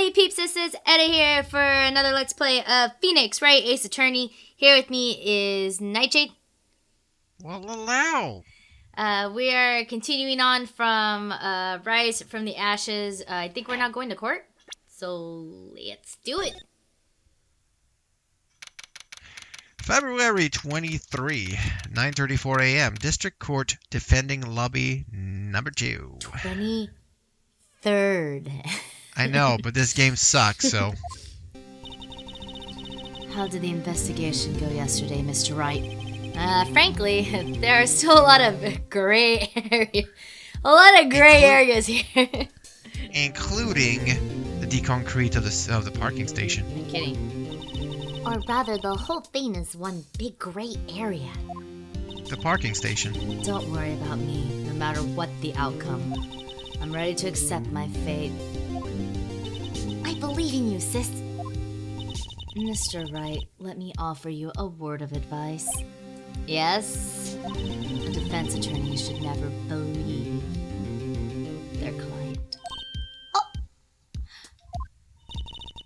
Hey peeps, this is Edda here for another Let's Play of Phoenix Wright, Ace Attorney. Here with me is Nightshade. Well, allow. We are continuing on from Rise from the Ashes. I think we're not going to court, so let's do it. February 23, 9:34 a.m. District Court defending lobby number 2. 23rd. I know, but this game sucks, so... How did the investigation go yesterday, Mr. Wright? Frankly, there are still a lot of gray areas. Areas here. Including the deconcrete of the parking station. I'm kidding. Or rather, the whole thing is one big gray area. The parking station. Don't worry about me, no matter what the outcome. I'm ready to accept my fate. I believe in you, sis. Mr. Wright, let me offer you a word of advice. Yes? A defense attorney should never believe their client. Oh!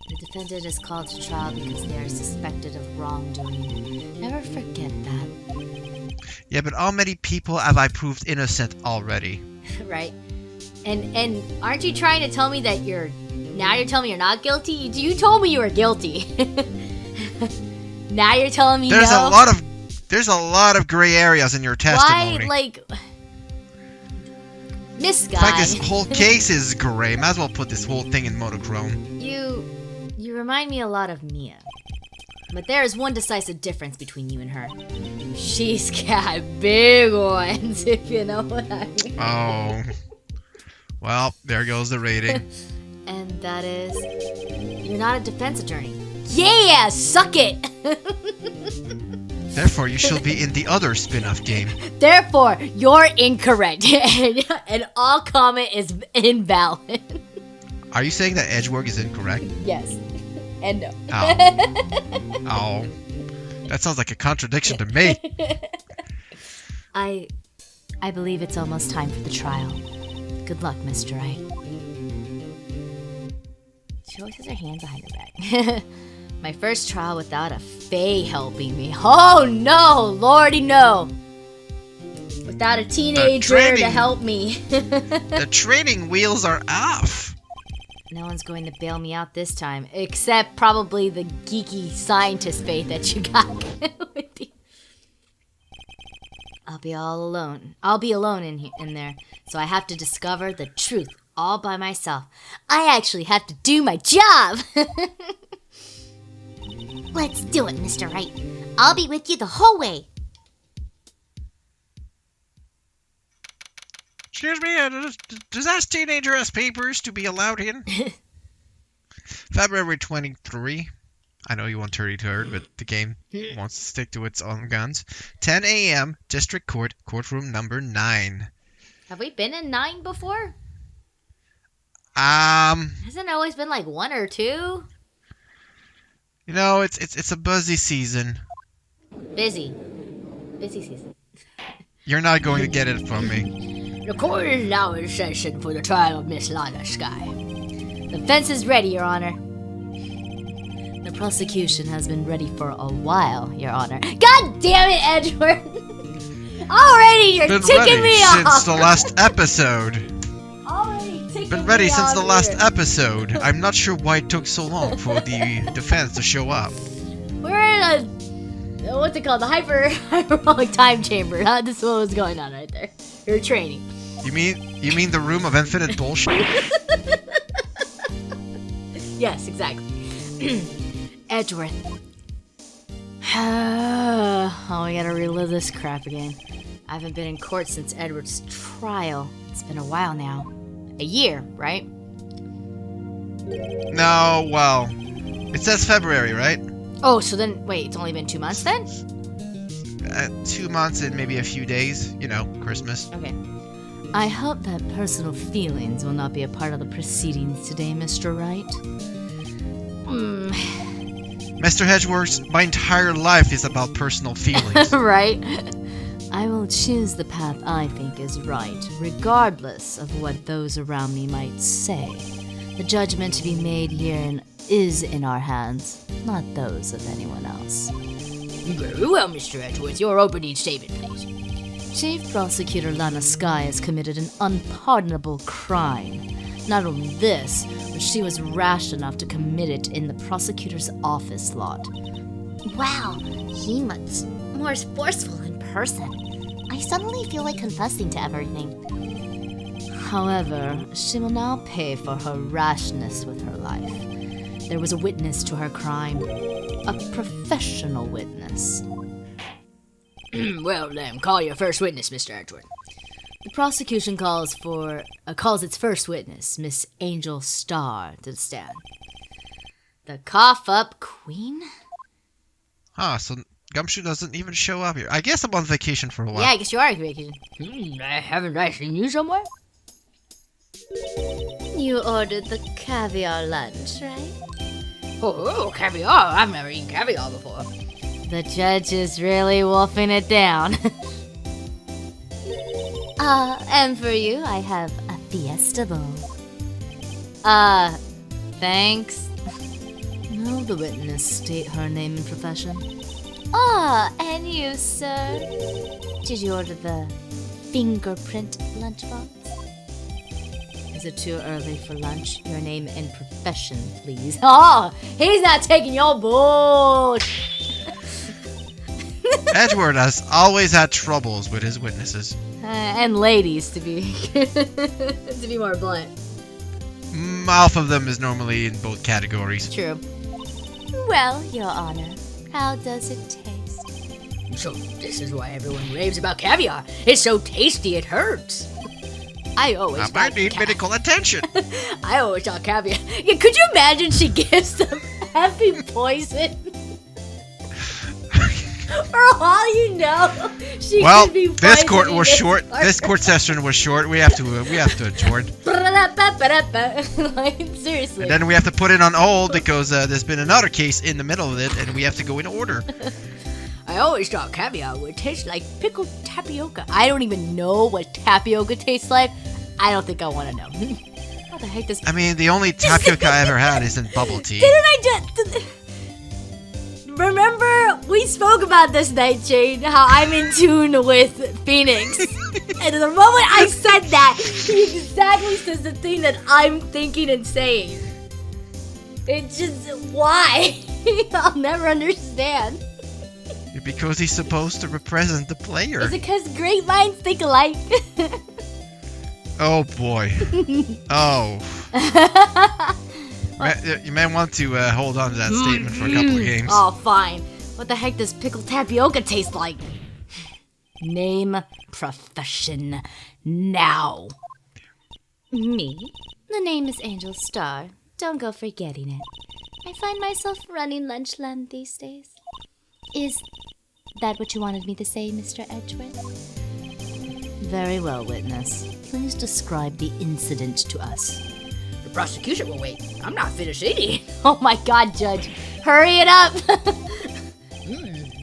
The defendant is called to trial because they are suspected of wrongdoing. Never forget that. Yeah, but how many people have I proved innocent already? Right. And aren't you trying to tell me that you're telling me you're not guilty? You told me you were guilty. Now you're telling me there's no? There's a lot of gray areas in your testimony. Why, Miss Guy? In fact, this whole case is gray. Might as well put this whole thing in monochrome. You remind me a lot of Mia. But there is one decisive difference between you and her. She's got big ones, if you know what I mean. Oh. Well, there goes the rating. And that is, you're not a defense attorney. Yeah, suck it! Therefore, you shall be in the other spin-off game. Therefore, you're incorrect. And all comment is invalid. Are you saying that Edgeworth is incorrect? Yes. And no. Oh. Oh. That sounds like a contradiction to me. I believe it's almost time for the trial. Good luck, Mr. Wright. She always has her hand behind her back. My first trial without a fae helping me. Oh no, lordy no. Without a teenager to help me. The training wheels are off. No one's going to bail me out this time, except probably the geeky scientist faith that you got with you. I'll be all alone. I'll be alone in there, so I have to discover the truth all by myself. I actually have to do my job. Let's do it, Mr. Wright. I'll be with you the whole way. Excuse me, does that teenager has papers to be allowed in? February 23. I know you want 33rd, but the game wants to stick to its own guns. 10 a.m. District Court, courtroom number 9. Have we been in 9 before? Hasn't it always been like 1 or 2? You know, it's a busy season. Busy season. You're not going to get it from me. The court is now in session for the trial of Miss Lana Sky. The defense is ready, Your Honor. The prosecution has been ready for a while, Your Honor. God damn it, Edgeworth! Already, you're ticking me off! Since the last episode. Been ready since the last episode. I'm not sure why it took so long for the defense to show up. We're in a... what's it called? The hyperbolic time chamber. Huh? This is what was going on right there. You're training. You mean the room of infinite bullshit? Yes, exactly. Edgeworth. Oh, we gotta relive this crap again. I haven't been in court since Edward's trial. It's been a while now. A year, right? No, well, it says February, right? Oh, so then, wait, it's only been 2 months then? 2 months and maybe a few days, you know, Christmas. Okay. I hope that personal feelings will not be a part of the proceedings today, Mr. Wright. Mr. Edgeworth, my entire life is about personal feelings. Right? I will choose the path I think is right, regardless of what those around me might say. The judgment to be made here is in our hands, not those of anyone else. Very well, Mr. Edgeworth. Your opening statement, please. Chief Prosecutor Lana Skye has committed an unpardonable crime. Not only this, but she was rash enough to commit it in the prosecutor's office lot. Wow, he much more forceful in person. I suddenly feel like confessing to everything. However, she will now pay for her rashness with her life. There was a witness to her crime. A professional witness. Well, then, call your first witness, Mr. Edgeworth. The prosecution calls its first witness, Miss Angel Starr, to the stand. The cough-up queen? So Gumshoe doesn't even show up here. I guess I'm on vacation for a while. Yeah, I guess you are on vacation. Haven't I seen you somewhere? You ordered the caviar lunch, right? Oh, caviar. I've never eaten caviar before. The judge is really wolfing it down. And for you, I have a fiesta bowl. Thanks. Will the witness state her name and profession? And you, sir? Did you order the fingerprint lunchbox? Is it too early for lunch? Your name and profession, please. Oh, he's not taking your bull. Edgeworth has always had troubles with his witnesses. And ladies, to be to be more blunt. Mouth of them is normally in both categories. True. Well, Your Honor, how does it taste? So this is why everyone raves about caviar. It's so tasty it hurts. I always might need medical attention. I always thought caviar. Yeah, could you imagine she gives them heavy poison? For all you know, she could be this court poisoning was this short. partner. This court session was short. We have to adjourn. Like, seriously. And then we have to put it on hold because there's been another case in the middle of it, and we have to go in order. I always thought caviar would taste like pickled tapioca. I don't even know what tapioca tastes like. I don't think I want to know. How the heck does... I mean, the only tapioca I ever had is in bubble tea. Didn't I just... Remember, we spoke about this night, Jane, how I'm in tune with Phoenix. And the moment I said that, he exactly says the thing that I'm thinking and saying. It's just, why? I'll never understand. Because he's supposed to represent the player. Is it because great minds think alike? Oh boy. Oh. You may want to hold on to that statement for a couple of games. Oh, fine. What the heck does pickled tapioca taste like? Name, profession, now. Me? The name is Angel Starr. Don't go forgetting it. I find myself running Lunchland these days. Is that what you wanted me to say, Mr. Edgeworth? Very well, witness. Please describe the incident to us. The prosecution will wait. I'm not finished eating. Oh my god, Judge. Hurry it up!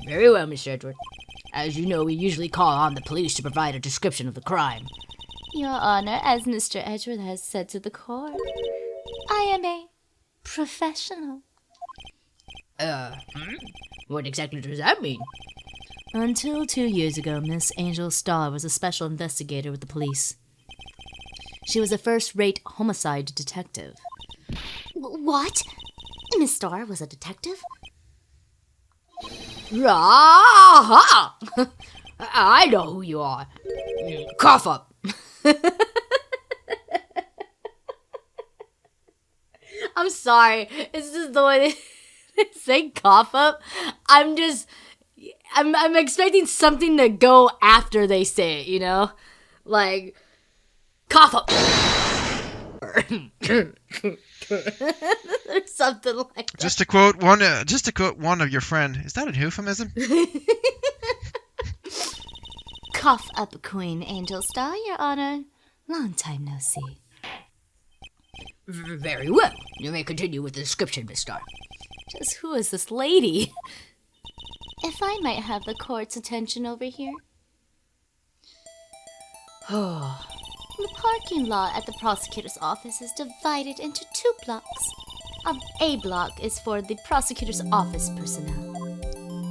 Very well, Mr. Edgeworth. As you know, we usually call on the police to provide a description of the crime. Your Honor, as Mr. Edgeworth has said to the court, I am a professional. What exactly does that mean? Until 2 years ago, Miss Angel Starr was a special investigator with the police. She was a first-rate homicide detective. What? Miss Starr was a detective? Ah! I know who you are. Cough up. I'm sorry. It's just the way they say cough up. I'm expecting something to go after they say it, you know? Like, cough up. Or something like that. Just to quote one of your friend, is that a euphemism? Cough up, Queen Angel Starr, Your Honor. Long time no see. Very well. You may continue with the description, Miss Starr. Just who is this lady? If I might have the court's attention over here. The parking lot at the prosecutor's office is divided into 2 blocks. A block is for the prosecutor's office personnel.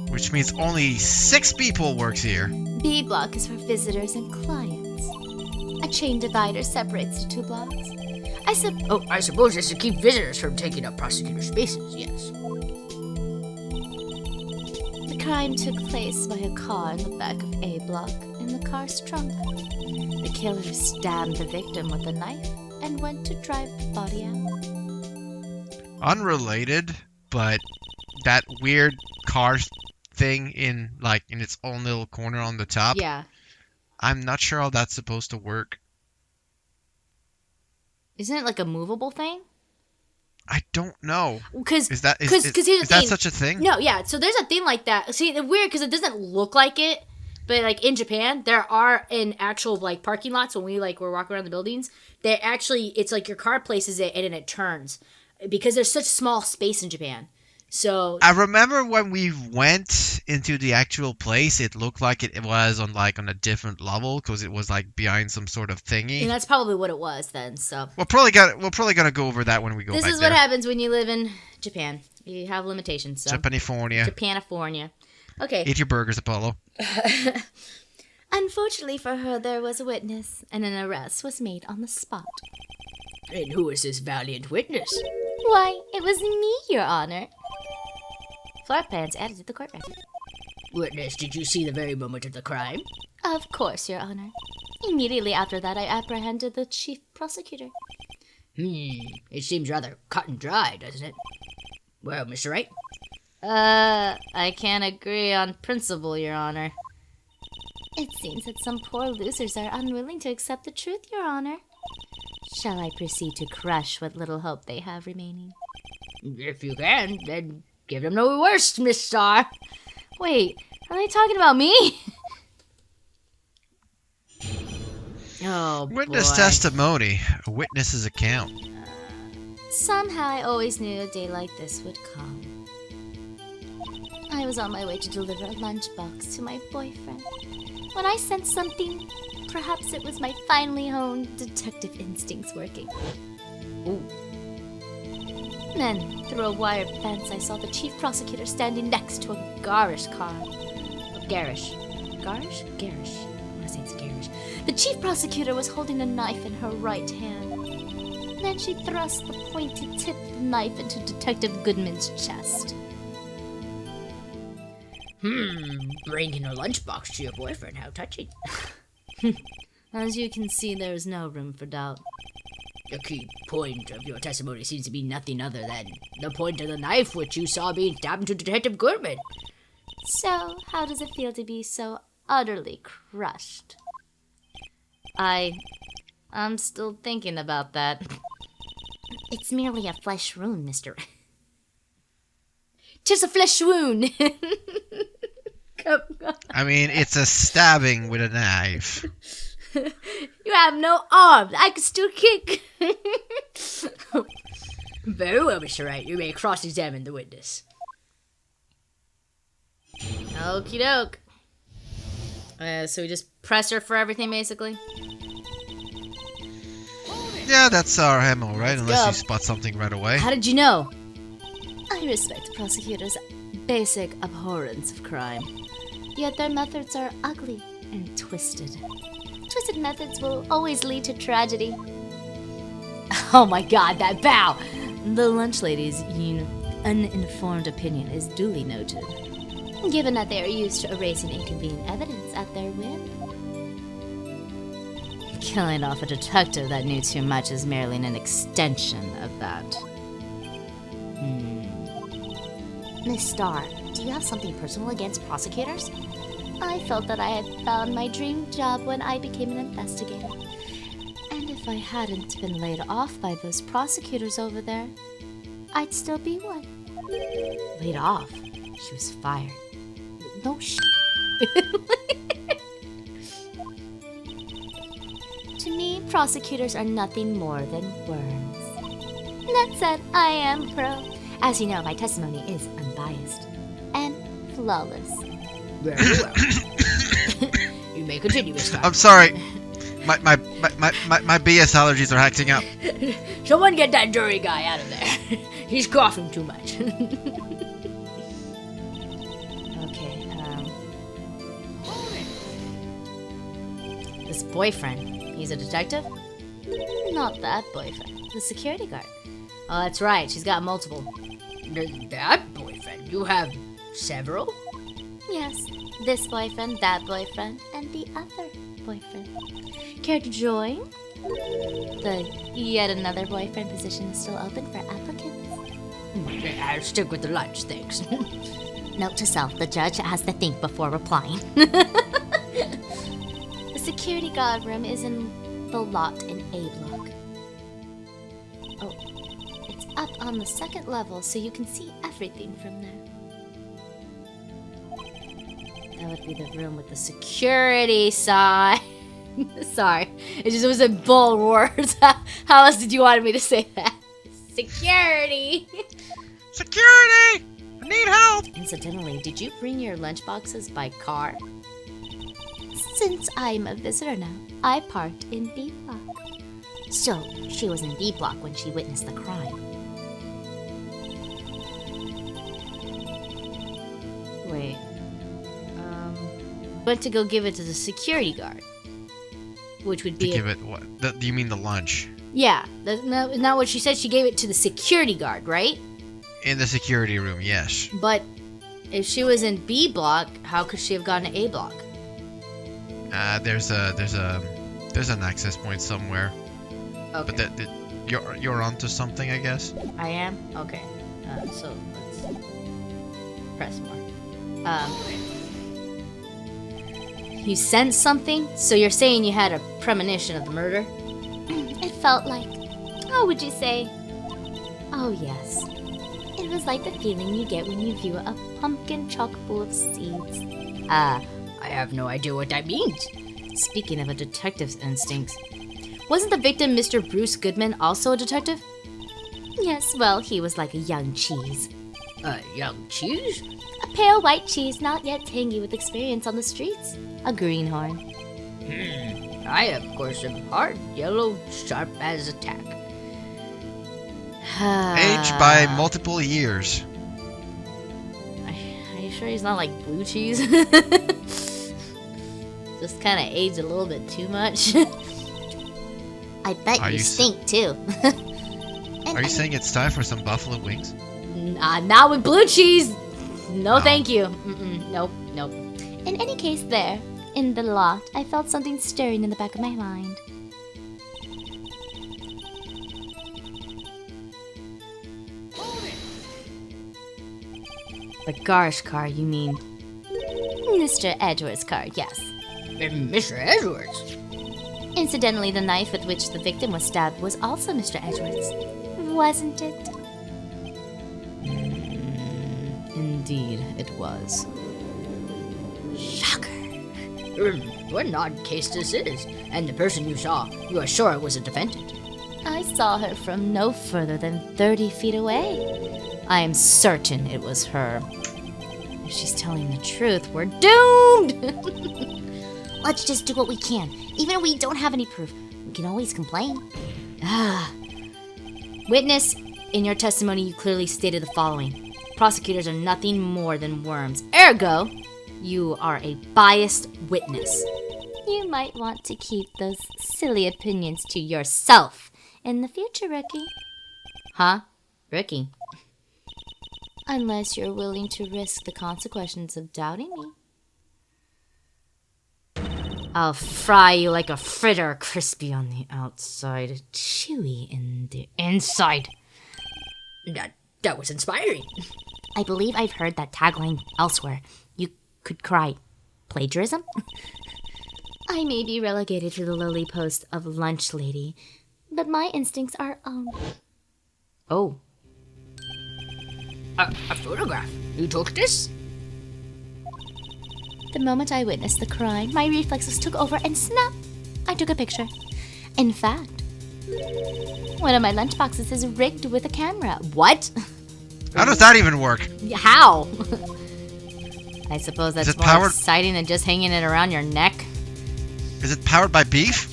Which means only 6 people works here. B block is for visitors and clients. A chain divider separates the 2 blocks. I suppose it's to keep visitors from taking up prosecutor spaces, yes. The crime took place by a car in the back of A block in the car's trunk. The killer stabbed the victim with a knife and went to drive the body out. Unrelated, but that weird car thing in its own little corner on the top. Yeah. I'm not sure how that's supposed to work. Isn't it like a movable thing? I don't know. Because Is that here's the thing. that such a thing? No, yeah. So there's a thing like that. See, it's weird because it doesn't look like it, but like in Japan, there are in actual like parking lots when we're walking around the buildings. They actually, it's like your car places it and then it turns because there's such small space in Japan. So I remember when we went into the actual place, it looked like it was on a different level because it was like behind some sort of thingy. and that's probably what it was then. So We're probably gonna go over that when we go this back is there. what happens when you live in Japan. You have limitations. So Japanifornia. Japanifornia. Okay. Eat your burgers, Apollo. Unfortunately for her, there was a witness, and an arrest was made on the spot. And who is this valiant witness? Why, it was me, Your Honor. Floor plans added to the court record. Witness, did you see the very moment of the crime? Of course, Your Honor. Immediately after that, I apprehended the chief prosecutor. It seems rather cut and dry, doesn't it? Well, Mr. Wright? I can't agree on principle, Your Honor. It seems that some poor losers are unwilling to accept the truth, Your Honor. Shall I proceed to crush what little hope they have remaining? If you can, then give them no worst, Miss Starr. Wait, are they talking about me? Oh, Witness boy. testimony. A witness's account. Somehow I always knew a day like this would come. I was on my way to deliver a lunchbox to my boyfriend when I sensed something. Perhaps it was my finely honed detective instincts working. Ooh. Then, through a wire fence, I saw the chief prosecutor standing next to a garish car. Garish. Garish? Garish. I want to say it's garish. The chief prosecutor was holding a knife in her right hand. Then she thrust the pointy tip of the knife into Detective Goodman's chest. Bringing a lunchbox to your boyfriend, how touching. As you can see, there is no room for doubt. The key point of your testimony seems to be nothing other than the point of the knife which you saw being stabbed into Detective Goodman. So, how does it feel to be so utterly crushed? I'm still thinking about that. It's merely a flesh wound, Mr. 'Tis a flesh wound. Come on. I mean, it's a stabbing with a knife. You have no arms. I can still kick. Very well, Mr. Wright. You may cross-examine the witness. Okie doke. So we just press her for everything, basically? Yeah, that's our MO, right? Unless go. you spot something right away. How did you know? I respect the prosecutor's basic abhorrence of crime. Yet their methods are ugly and twisted. Twisted methods will always lead to tragedy. Oh my god, that bow! The lunch lady's uninformed opinion is duly noted. Given that they are used to erasing inconvenient evidence at their whim. Killing off a detective that knew too much is merely an extension of that. Miss Starr, do you have something personal against prosecutors? I felt that I had found my dream job when I became an investigator. And if I hadn't been laid off by those prosecutors over there, I'd still be one. Laid off. She was fired. No sh. To me, prosecutors are nothing more than worms. That said, I am pro. As you know, my testimony is unbiased and flawless. Very well. You may continue, Miss Starr. I'm sorry. My BS allergies are acting up. Someone get that jury guy out of there. He's coughing too much. Okay, this boyfriend, he's a detective? Not that boyfriend. The security guard. Oh, that's right, she's got multiple. That boyfriend? You have several? Yes, this boyfriend, that boyfriend, and the other boyfriend. Care to join? The yet another boyfriend position is still open for applicants. I'll stick with the lunch, thanks. Note to self, the judge has to think before replying. The security guard room is in the lot in A block. Oh, it's up on the second level, so you can see everything from there. That would be the room with the security sign. Sorry, it was in bold words. How else did you want me to say that? Security! Security! I need help! Incidentally, did you bring your lunchboxes by car? Since I'm a visitor now, I parked in B block. So, she was in B block when she witnessed the crime. Wait. Went to go give it to the security guard. Which would To be... give it what? Do you mean the lunch? Yeah, that's not what she said. She gave it to the security guard, right? In the security room, yes. But if she was in B block, how could she have gone to A block? There's an access point somewhere. Okay. But you're onto something, I guess. I am? Okay. So let's press more. You sensed something? So you're saying you had a premonition of the murder? It felt like, how would you say? Oh yes. It was like the feeling you get when you view a pumpkin chock full of seeds. I have no idea what that means. Speaking of a detective's instincts, wasn't the victim Mr. Bruce Goodman also a detective? Yes, well, he was like a young cheese. Young cheese? A pale white cheese not yet tangy with experience on the streets. A greenhorn. I, of course, am hard, yellow, sharp as a tack. Aged by multiple years. Are you sure he's not like blue cheese? Just kind of aged a little bit too much. I bet Are you you stink too. Are you saying it's time for some buffalo wings? Not with blue cheese. No, No. thank you. Nope. In any case, there, in the lot, I felt something stirring in the back of my mind. The Garsh car, you mean? Mr. Edgeworth's car, yes. Mr. Edgeworth? Incidentally, the knife with which the victim was stabbed was also Mr. Edgeworth's. Wasn't it? Indeed, it was. Shocker. What an odd case this is. And the person you saw, you are sure it was a defendant. I saw her from no further than 30 feet away. I am certain it was her. If she's telling the truth, we're doomed! Let's just do what we can. Even if we don't have any proof, we can always complain. Witness, in your testimony you clearly stated the following. Prosecutors are nothing more than worms. Ergo, you are a biased witness. You might want to keep those silly opinions to yourself in the future, Ricky. Huh? Ricky? Unless you're willing to risk the consequences of doubting me. I'll fry you like a fritter, crispy on the outside, chewy in the inside. That was inspiring. I believe I've heard that tagline elsewhere. You could cry. Plagiarism? I may be relegated to the lowly post of lunch lady, but my instincts are own. Oh. A photograph? You took this? The moment I witnessed the crime, my reflexes took over and snap! I took a picture. In fact, one of my lunchboxes is rigged with a camera. What? How does that even work? How? I suppose Is that's it more powered- exciting than just hanging it around your neck. Is it powered by beef?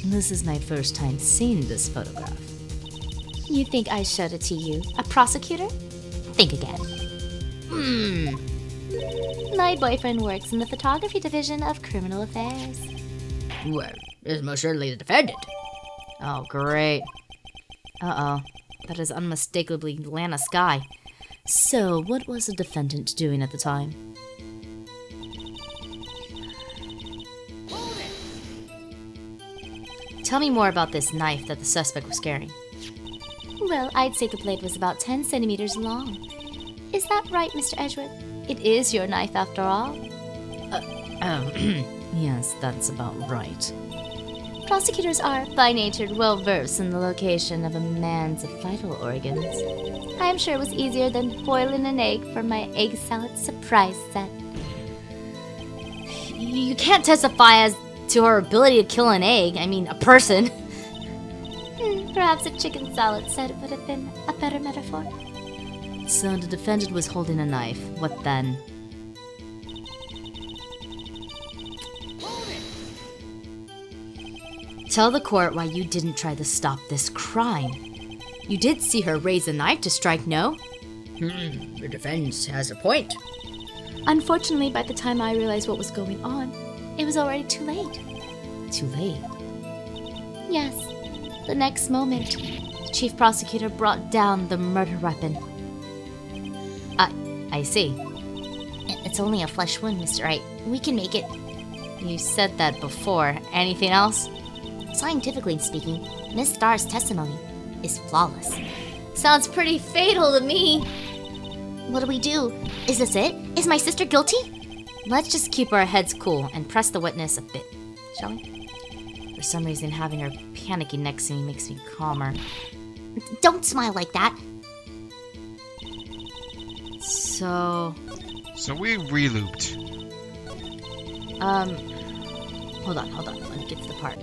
This is my first time seeing this photograph. You think I showed it to you, a prosecutor? Think again. My boyfriend works in the photography division of criminal affairs. Well, this is most certainly the defendant. Oh, great. Uh-oh. That is unmistakably Lana Sky. So, what was the defendant doing at the time? Tell me more about this knife that the suspect was carrying. Well, I'd say the blade was about 10 centimeters long. Is that right, Mr. Edgeworth? It is your knife after all. Yes, that's about right. Prosecutors are, by nature, well versed in the location of a man's vital organs. I am sure it was easier than boiling an egg for my egg salad surprise set. You can't testify as to her ability to kill an egg. I mean, a person. Perhaps a chicken salad set would have been a better metaphor. So the defendant was holding a knife. What then? Tell the court why you didn't try to stop this crime. You did see her raise a knife to strike, no? The defense has a point. Unfortunately, by the time I realized what was going on, it was already too late. Too late. Yes. The next moment, the chief prosecutor brought down the murder weapon. I see. It's only a flesh wound, Mr. Wright. We can make it. You said that before. Anything else? Scientifically speaking, Miss Starr's testimony is flawless. Sounds pretty fatal to me. What do we do? Is this it? Is my sister guilty? Let's just keep our heads cool and press the witness a bit, shall we? For some reason, having her panicky next to me makes me calmer. Don't smile like that. So we re-looped. Hold on. Let me get to the part.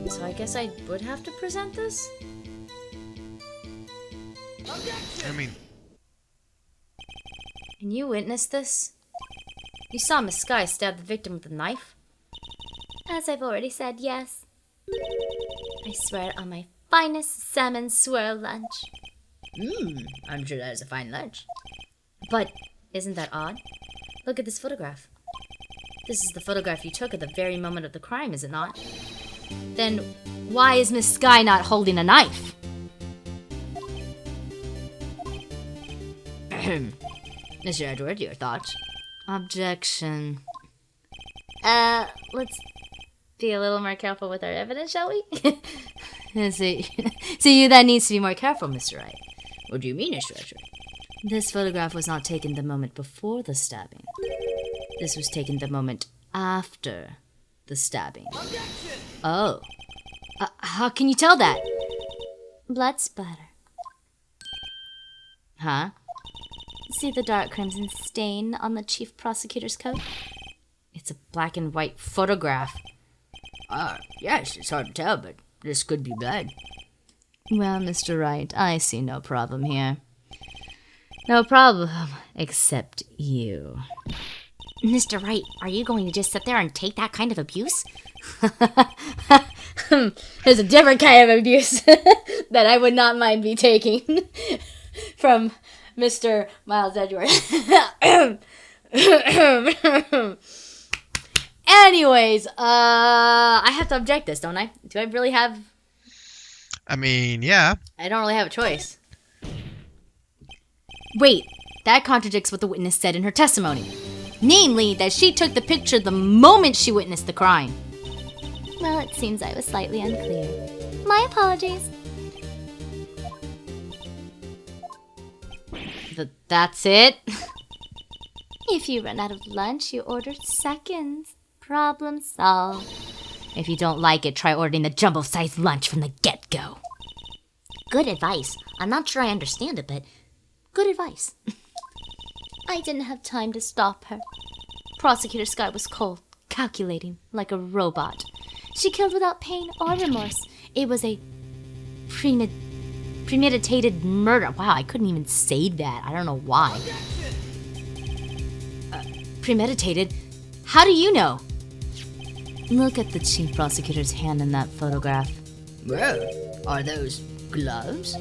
So I guess I would have to present this? I mean, And you witnessed this? You saw Miss Sky stab the victim with a knife? As I've already said, yes. I swear on my finest salmon swirl lunch. I'm sure that is a fine lunch. But isn't that odd? Look at this photograph. This is the photograph you took at the very moment of the crime, is it not? Then why is Miss Sky not holding a knife? Mr. Edgeworth, your thoughts? Objection. Let's be a little more careful with our evidence, shall we? See, that needs to be more careful, Mr. Wright. What do you mean, Mr. Edgeworth? This photograph was not taken the moment before the stabbing. This was taken the moment after the stabbing. Oh. How can you tell that? Blood splatter. Huh? See the dark crimson stain on the chief prosecutor's coat? It's a black and white photograph. Yes, it's hard to tell, but this could be blood. Well, Mr. Wright, I see no problem here. No problem, except you. Mr. Wright, are you going to just sit there and take that kind of abuse? There's a different kind of abuse that I would not mind be taking from Mr. Miles Edgeworth. Anyways, I have to object this, don't I? Do I really have... I mean, yeah. I don't really have a choice. Wait, that contradicts what the witness said in her testimony. Namely, that she took the picture the moment she witnessed the crime. Well, it seems I was slightly unclear. My apologies. That's it? If you run out of lunch, you order seconds. Problem solved. If you don't like it, try ordering the jumbo-sized lunch from the get-go. Good advice. I'm not sure I understand it, but good advice. I didn't have time to stop her. Prosecutor Sky was cold, calculating, like a robot. She killed without pain or remorse. It was a premeditated murder. Wow, I couldn't even say that. I don't know why. Premeditated? How do you know? Look at the chief prosecutor's hand in that photograph. Well, are those gloves?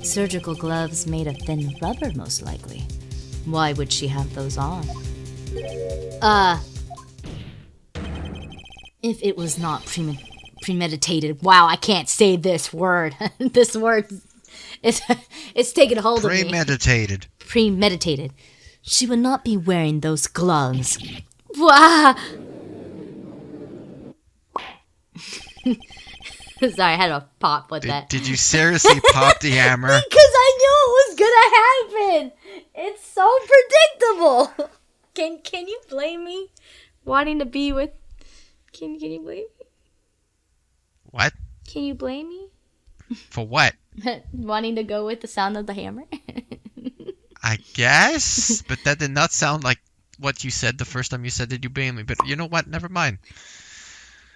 Surgical gloves made of thin rubber, most likely. Why would she have those on? If it was not premeditated. Wow, I can't say this word. This word, it's taken hold of me. Premeditated. Premeditated. She would not be wearing those gloves. Wow. Sorry, I had a pop with that. Did you seriously pop the hammer? Because I knew it was gonna happen. It's so predictable. Can you blame me? Wanting to be with... Can you blame me? What? Can you blame me? For what? Wanting to go with the sound of the hammer? I guess, but that did not sound like what you said the first time you said that you blamed me. But you know what? Never mind.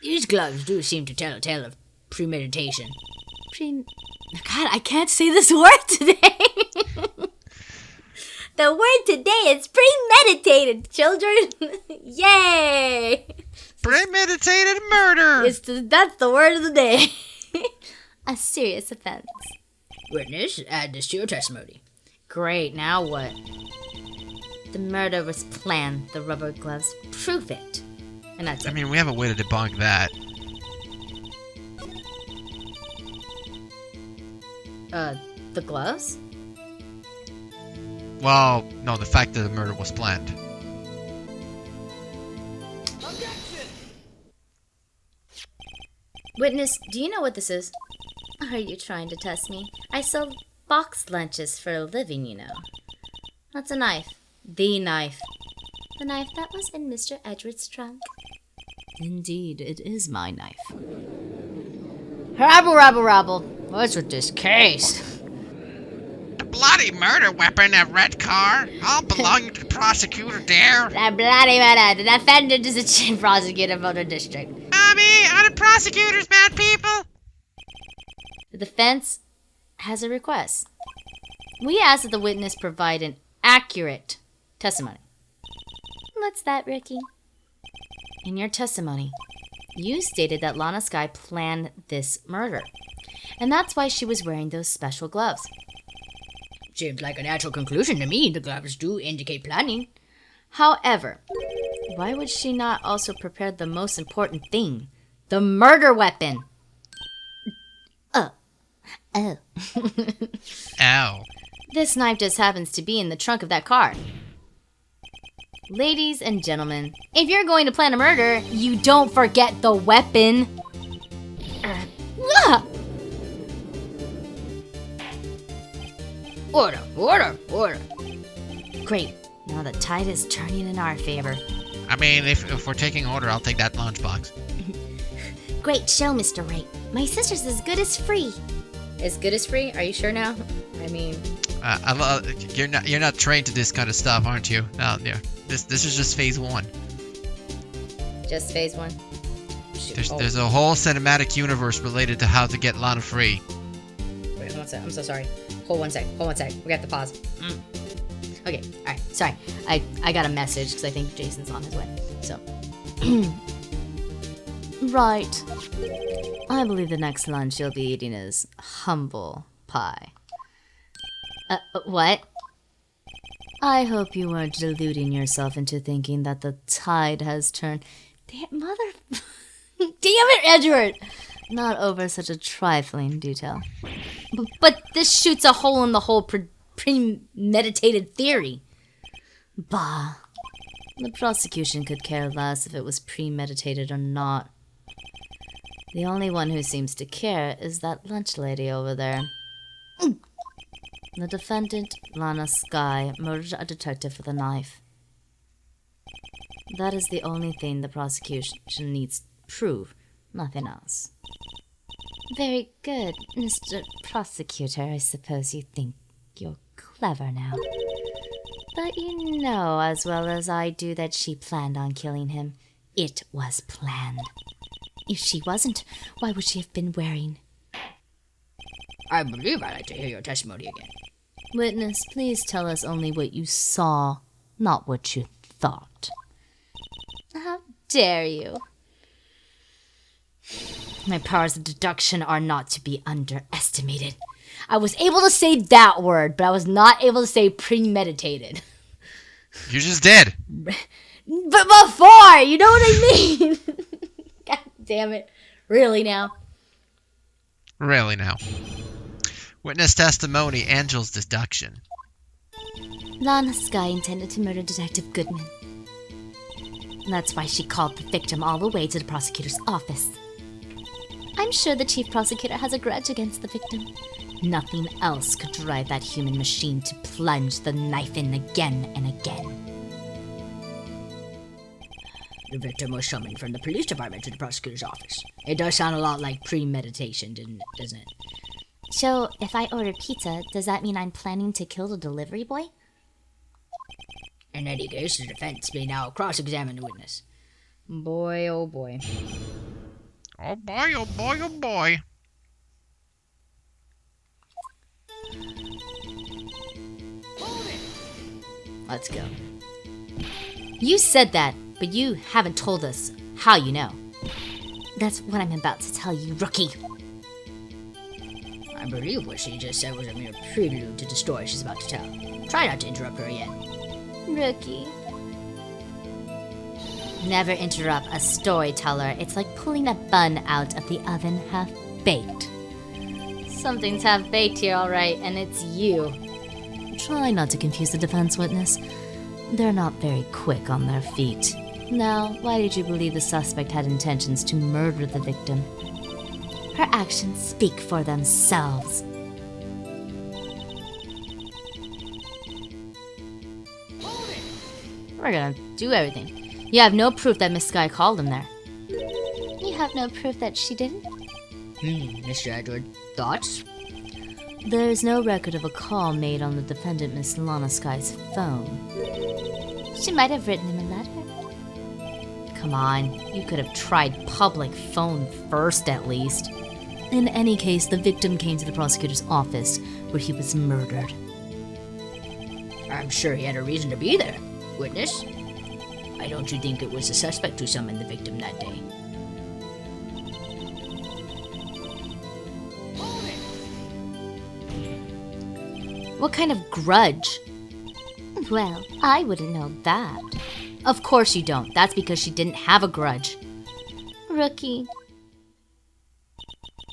These gloves do seem to tell a tale of premeditation. God, I can't say this word today. The word today is premeditated, children. Yay! Premeditated murder! That's the word of the day. A serious offense. Witness, add this to your testimony. Great, now what? The murder was planned. The rubber gloves prove it. And that's it. I mean, we have a way to debunk that. The gloves? Well, no, the fact that the murder was planned. Witness, do you know what this is? Are you trying to test me? I sell box lunches for a living, you know. That's a knife. The knife. The knife that was in Mr. Edgeworth's trunk. Indeed, it is my knife. Rabble. What's with this case? The bloody murder weapon, a red car, all belonging to the prosecutor there. That bloody murder. The defendant is the chief prosecutor for the district. Are the prosecutors bad people? The defense has a request. We ask that the witness provide an accurate testimony. What's that, Ricky? In your testimony, you stated that Lana Skye planned this murder, and that's why she was wearing those special gloves. Seems like a natural conclusion to me. The gloves do indicate planning. However, why would she not also prepare the most important thing? The murder weapon! Oh. Ow. This knife just happens to be in the trunk of that car. Ladies and gentlemen, if you're going to plan a murder, you don't forget the weapon. Order. Great. Now the tide is turning in our favor. I mean, if we're taking order, I'll take that lunchbox. Great show, Mr. Wright. My sister's as good as free. As good as free? Are you sure now? I mean... you're not trained to this kind of stuff, aren't you? No, yeah. This is just phase 1. Just phase 1? There's a whole cinematic universe related to how to get Lana free. Wait, hold on a sec. I'm so sorry. Hold one sec. We got to pause. Okay, alright. Sorry. I got a message because I think Jason's on his way. So... Right. I believe the next lunch you'll be eating is humble pie. What? I hope you weren't deluding yourself into thinking that the tide has turned... Damn it, Edgeworth! Not over such a trifling detail. But this shoots a hole in the whole premeditated theory. Bah. The prosecution could care less if it was premeditated or not. The only one who seems to care is that lunch lady over there. The defendant, Lana Skye, murdered a detective with a knife. That is the only thing the prosecution needs to prove, nothing else. Very good, Mr. Prosecutor. I suppose you think you're clever now. But you know as well as I do that she planned on killing him. It was planned. If she wasn't, why would she have been wearing... I believe I'd like to hear your testimony again. Witness, please tell us only what you saw, not what you thought. How dare you? My powers of deduction are not to be underestimated. I was able to say that word, but I was not able to say premeditated. You just did. But before, you know what I mean? God damn it. Really now? Really now. Witness testimony, Angel's deduction. Lana Sky intended to murder Detective Goodman. That's why she called the victim all the way to the prosecutor's office. I'm sure the chief prosecutor has a grudge against the victim. Nothing else could drive that human machine to plunge the knife in again and again. The victim was summoned from the police department to the prosecutor's office. It does sound a lot like premeditation, doesn't it? So, if I order pizza, does that mean I'm planning to kill the delivery boy? In any case, the defense may now cross-examine the witness. Boy, oh boy. Oh boy, oh boy, oh boy. Let's go. You said that, but you haven't told us how you know. That's what I'm about to tell you, rookie. I believe what she just said was a mere prelude to the story she's about to tell. Try not to interrupt her again. Rookie. Never interrupt a storyteller. It's like pulling a bun out of the oven half-baked. Something's half-baked here, all right, and it's you. Try not to confuse the defense witness. They're not very quick on their feet. Now, why did you believe the suspect had intentions to murder the victim? Her actions speak for themselves. We're gonna do everything. You have no proof that Miss Sky called him there. You have no proof that she didn't? Mr. Edward, thoughts? There is no record of a call made on the defendant Miss Lana Sky's phone. She might have written him a letter. Come on, you could have tried public phone first at least. In any case, the victim came to the prosecutor's office where he was murdered. I'm sure he had a reason to be there. Witness? Why don't you think it was the suspect who summoned the victim that day? What kind of grudge? Well, I wouldn't know that. Of course you don't. That's because she didn't have a grudge. Rookie.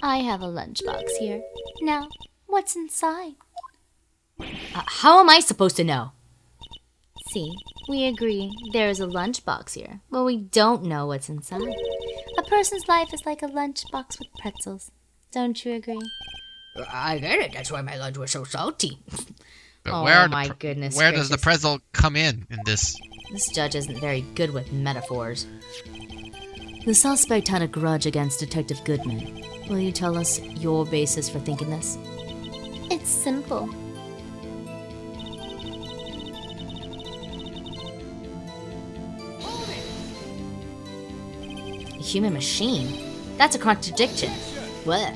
I have a lunchbox here. Now, what's inside? How am I supposed to know? See, we agree there is a lunchbox here, but we don't know what's inside. A person's life is like a lunchbox with pretzels. Don't you agree? I get it. That's why my lunch was so salty. But Oh where my goodness where does the gracious. pretzel come in this? This judge isn't very good with metaphors. The suspect had a grudge against Detective Goodman. Will you tell us your basis for thinking this? It's simple. A human machine? That's a contradiction. What?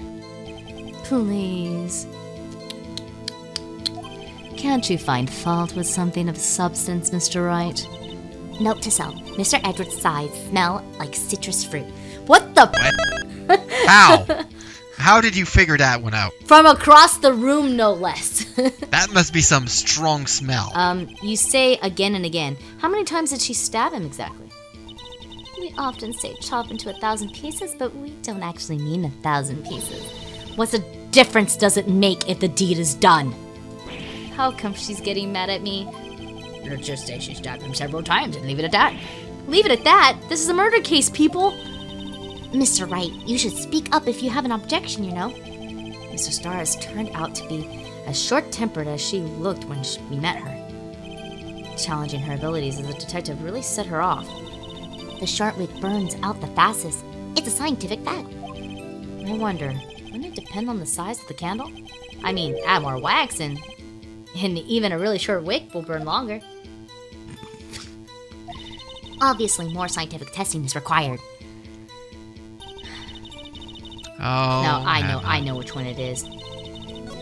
Please. Can't you find fault with something of substance, Mr. Wright? Note to self, Mr. Edward's sides smell like citrus fruit. What the? What? How? How did you figure that one out? From across the room, no less. That must be some strong smell. You say again and again. How many times did she stab him exactly? We often say chop into 1,000 pieces, but we don't actually mean 1,000 pieces. What's the difference does it make if the deed is done? How come she's getting mad at me? Let's just say she stabbed him several times and leave it at that. Leave it at that. This is a murder case, people. Mr. Wright, you should speak up if you have an objection, you know. Mr. Starr has turned out to be as short-tempered as she looked when we met her. Challenging her abilities as a detective really set her off. The short wick burns out the fastest. It's a scientific fact. I wonder, wouldn't it depend on the size of the candle? I mean, add more wax and even a really short wick will burn longer. Obviously, more scientific testing is required. Oh. No, I know which one it is.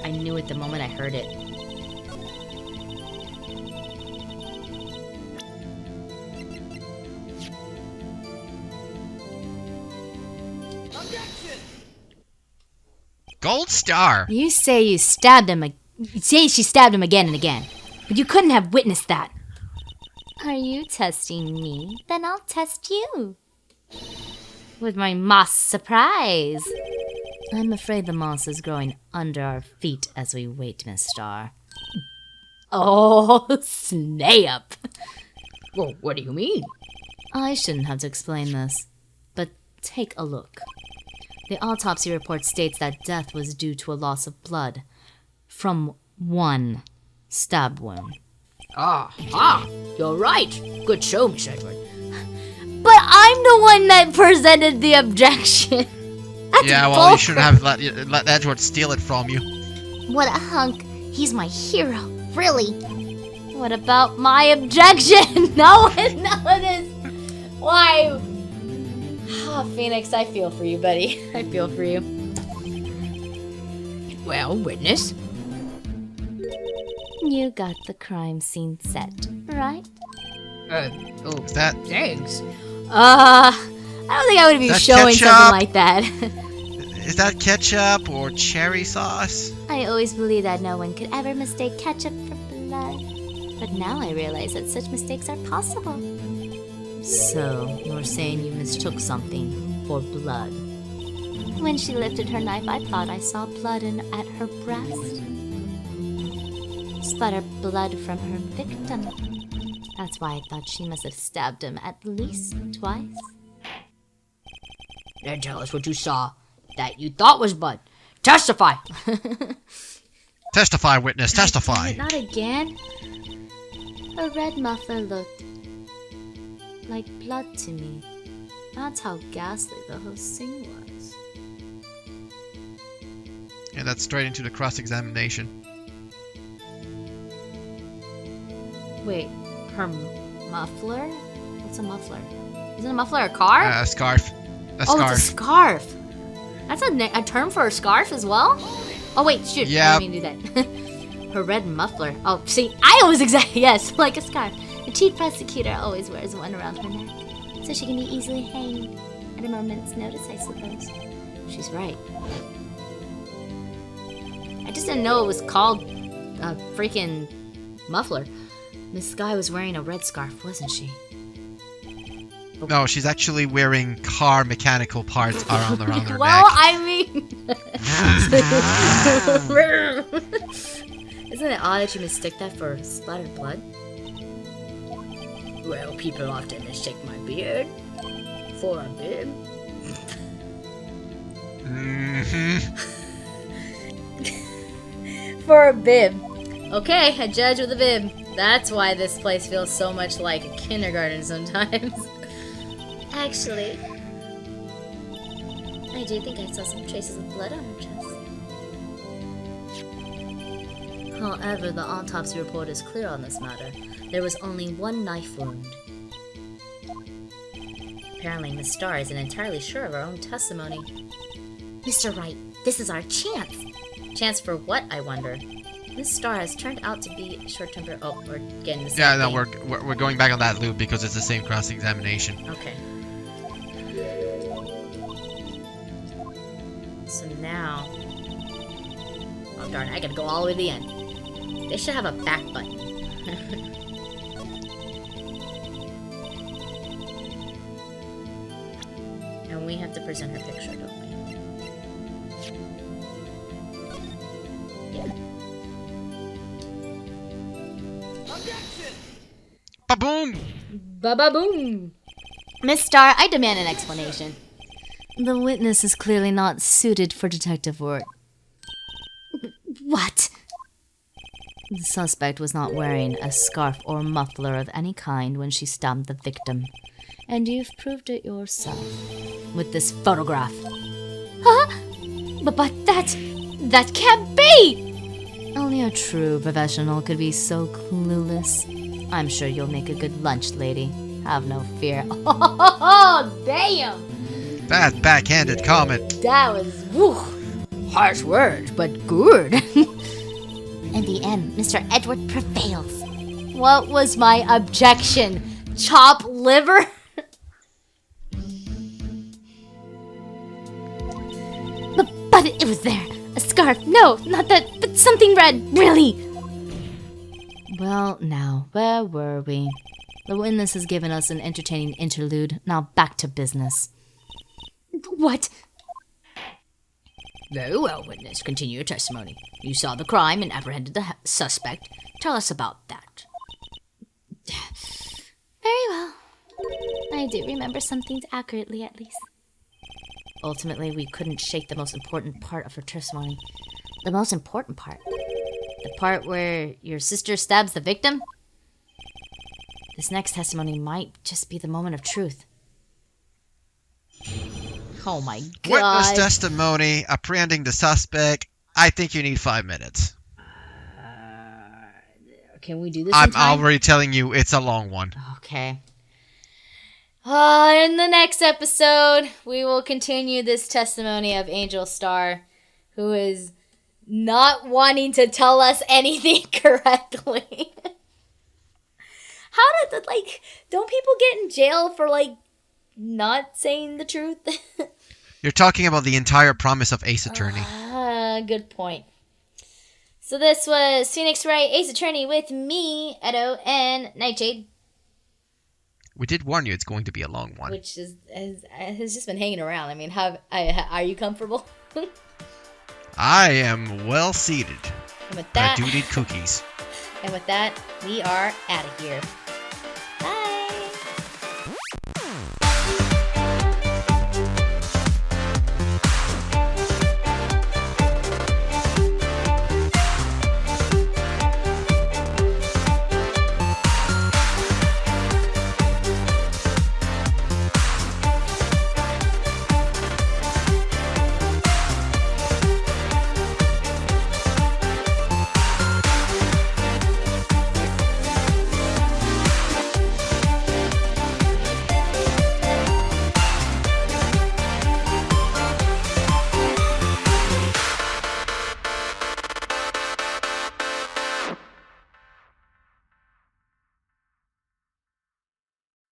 I knew it the moment I heard it. Old Star. You say you stabbed him. You say she stabbed him again and again. But you couldn't have witnessed that. Are you testing me? Then I'll test you. With my moss surprise. I'm afraid the moss is growing under our feet as we wait, Miss Star. Oh, snap. Well, what do you mean? I shouldn't have to explain this, but take a look. The autopsy report states that death was due to a loss of blood from one stab wound. You're right. Good show, Miss Edgeworth. But I'm the one that presented the objection. Yeah, well, you shouldn't have let Edgeworth steal it from you. What a hunk. He's my hero. Really. What about my objection? No one noticed. Why? Oh, Phoenix, I feel for you, buddy. I feel for you. Well, witness. You got the crime scene set, right? Oh, Is that thanks. I don't think I would be That showing ketchup? something like that. is that ketchup or cherry sauce? I always believed that no one could ever mistake ketchup for blood. But now I realize that such mistakes are possible. So, you're saying you mistook something for blood? When she lifted her knife, I thought I saw blood at her breast. Splattered blood from her victim. That's why I thought she must have stabbed him at least twice. Then tell us what you saw that you thought was blood. Testify. Testify, witness, testify. Not again. A red muffler looked like blood to me. That's how ghastly the whole scene was. Yeah, that's straight into the cross-examination. Wait, her muffler? What's a muffler? Isn't a muffler a car? A scarf. A Oh, scarf. it's a scarf. That's a term for a scarf as well? Oh, wait, shoot. Yeah. I didn't mean to do that. Her red muffler. Oh, see, I always yes, like a scarf. The chief prosecutor always wears one around her neck, so she can be easily hanged at a moment's notice, I suppose. She's right. I just didn't know it was called a freaking muffler. Miss Sky was wearing a red scarf, wasn't she? No, she's actually wearing car mechanical parts around her Well, neck. I mean... Isn't it odd that you mistake that for splattered blood? Well, people often mistake my beard for a bib. For a bib. Okay, a judge with a bib. That's why this place feels so much like a kindergarten sometimes. Actually, I do think I saw some traces of blood on her chest. However, the autopsy report is clear on this matter. There was only one knife wound. Apparently, Miss Starr isn't entirely sure of her own testimony. Mr. Wright, this is our chance. Chance for what, I wonder? Miss Starr has turned out to be short-tempered. Oh, we're getting the same Yeah, no, thing. we're going back on that loop because it's the same cross-examination. Okay. So now... Oh, darn it, I gotta go all the way to the end. They should have a back button. And we have to present her picture, don't we? Ba-boom! Ba-ba-boom! Miss Starr, I demand an explanation. The witness is clearly not suited for detective work. What? The suspect was not wearing a scarf or muffler of any kind when she stabbed the victim. And you've proved it yourself. With this photograph. Huh? But that can't be! Only a true professional could be so clueless. I'm sure you'll make a good lunch, lady. Have no fear. Oh, damn! Bad backhanded comment. That was, woo. Harsh words, but good. In the end, Mr. Edgeworth prevails. What was my objection? Chop liver? But it was there. A scarf. No, not that, but something red. Really. Well, now, where were we? The witness has given us an entertaining interlude. Now back to business. What? Very well, witness. Continue your testimony. You saw the crime and apprehended the suspect. Tell us about that. Very well. I do remember some things accurately, at least. Ultimately, we couldn't shake the most important part of her testimony. The most important part? The part where your sister stabs the victim? This next testimony might just be the moment of truth. Oh my god. Witness testimony, apprehending the suspect. I think you need 5 minutes. Can we do this I'm in time? already telling you it's a long one. Okay. In the next episode, we will continue this testimony of Angel Star, who is not wanting to tell us anything correctly. How did, don't people get in jail for, not saying the truth? You're talking about the entire promise of Ace Attorney. Good point. So this was Phoenix Wright, Ace Attorney, with me, Edo, and Nightshade. We did warn you it's going to be a long one. Which has just been hanging around. I mean, are you comfortable? I am well seated. And with But I that, do need cookies. and with that, we are out of here.